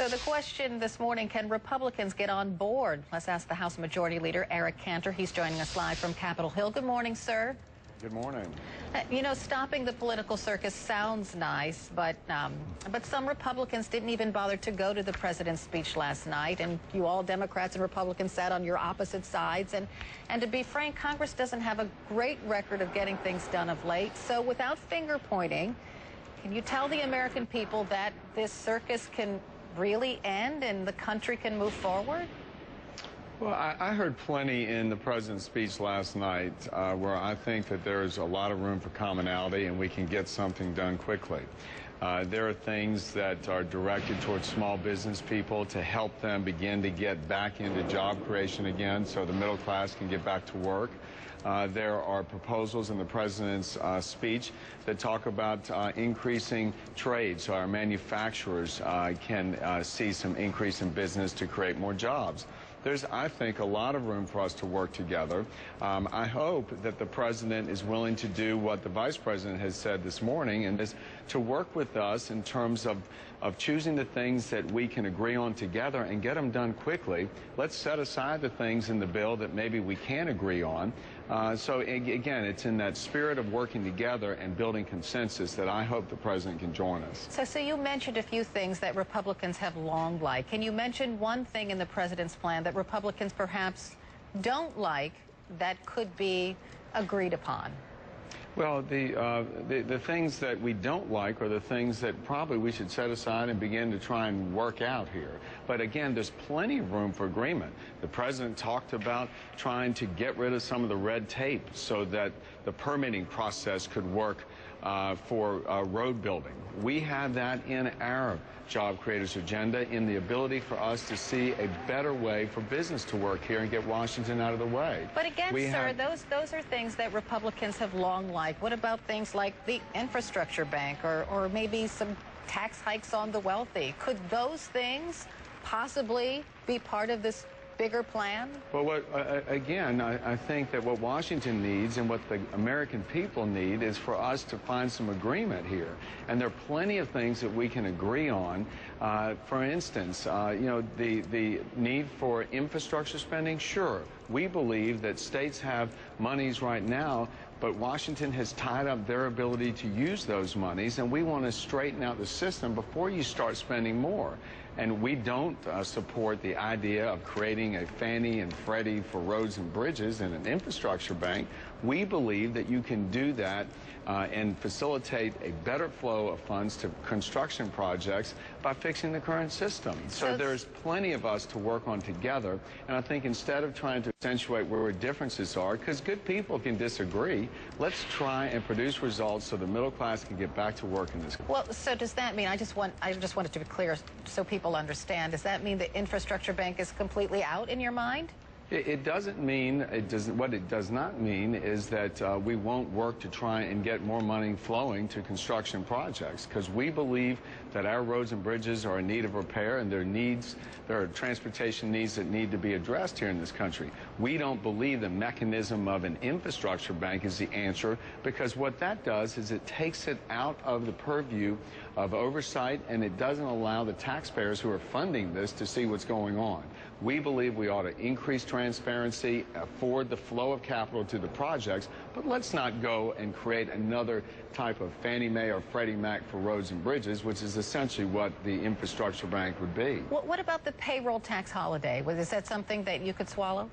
So the question this morning, can Republicans get on board? Let's ask the House Majority Leader, Cantor. He's joining us live from Capitol Hill. Good morning, sir. Good morning. You know, stopping the political circus sounds nice, but some Republicans didn't even bother to go to the president's speech last night, and you all Democrats and Republicans sat on your opposite sides. And to be frank, Congress doesn't have a great record of getting things done of late. So without finger pointing, can you tell the American people that this circus can really end and the country can move forward? Well, I heard plenty in the president's speech last night where I think that there's a lot of room for commonality and we can get something done quickly. There are things that are directed towards small business people to help them begin to get back into job creation again so the middle class can get back to work. There are proposals in the president's speech that talk about increasing trade so our manufacturers can see some increase in business to create more jobs. There's, I think, a lot of room for us to work together. I hope that the president is willing to do what the vice president has said this morning, and is to work with us in terms of choosing the things that we can agree on together and get them done quickly. Let's set aside the things in the bill that maybe we can't agree on. So again, it's in that spirit of working together and building consensus that I hope the president can join us. So you mentioned a few things that Republicans have long liked. Can you mention one thing in the president's plan that Republicans perhaps don't like that could be agreed upon? Well, the things that we don't like are the things that probably we should set aside and begin to try and work out here. But again, there's plenty of room for agreement. The president talked about trying to get rid of some of the red tape so that the permitting process could work for road building. We have that in our Job Creators agenda, in the ability for us to see a better way for business to work here and get Washington out of the way. But again, sir, those are things that Republicans have long liked. What about things like the infrastructure bank or maybe some tax hikes on the wealthy? Could those things possibly be part of this bigger plan? Well, again, I think that what Washington needs and what the American people need is for us to find some agreement here. And there are plenty of things that we can agree on. For instance, you know, the need for infrastructure spending, sure. We believe that states have monies right now, but Washington has tied up their ability to use those monies, and we want to straighten out the system before you start spending more. And we don't support the idea of creating a Fannie and Freddie for roads and bridges and an infrastructure bank. We believe that you can do that and facilitate a better flow of funds to construction projects by fixing the current system. So there's plenty of us to work on together. And I think instead of trying to accentuate where our differences are, because good people can disagree, let's try and produce results so the middle class can get back to work in this country. Well, so does that mean, I just want it to be clear so people understand, does that mean the infrastructure bank is completely out in your mind? It doesn't mean, what it does not mean is that we won't work to try and get more money flowing to construction projects, because we believe that our roads and bridges are in need of repair and there are transportation needs that need to be addressed here in this country. We don't believe the mechanism of an infrastructure bank is the answer, because what that does is it takes it out of the purview of oversight and it doesn't allow the taxpayers who are funding this to see what's going on. We believe we ought to increase transparency, afford the flow of capital to the projects, but let's not go and create another type of Fannie Mae or Freddie Mac for roads and bridges, which is essentially what the infrastructure bank would be. What about the payroll tax holiday? Is that something that you could swallow?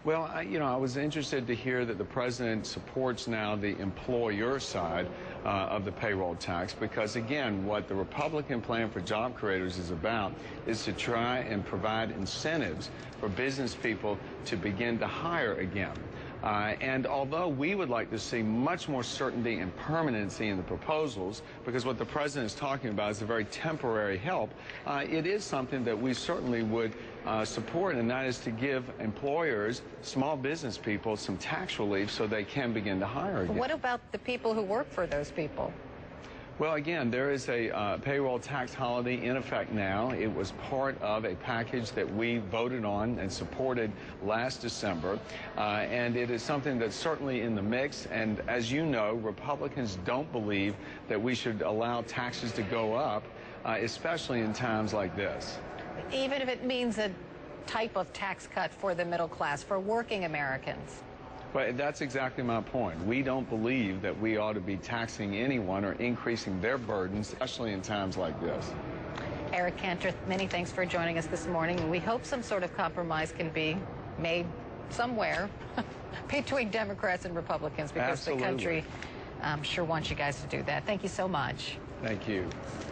Well, I was interested to hear that the president supports now the employer side of the payroll tax, because, again, what the Republican plan for job creators is about is to try and provide incentives for business people to begin to hire again. And although we would like to see much more certainty and permanency in the proposals, because what the president is talking about is a very temporary help, it is something that we certainly would support, and that is to give employers, small business people, some tax relief so they can begin to hire again. What about the people who work for those people? Well, again, there is a payroll tax holiday in effect now. It was part of a package that we voted on and supported last December, and it is something that's certainly in the mix. And as you know, Republicans don't believe that we should allow taxes to go up especially in times like this. Even if it means a type of tax cut for the middle class, for working Americans. But that's exactly my point. We don't believe that we ought to be taxing anyone or increasing their burdens, especially in times like this. Eric Cantor, many thanks for joining us this morning. We hope some sort of compromise can be made somewhere between Democrats and Republicans, because Absolutely. the country sure wants you guys to do that. Thank you so much. Thank you.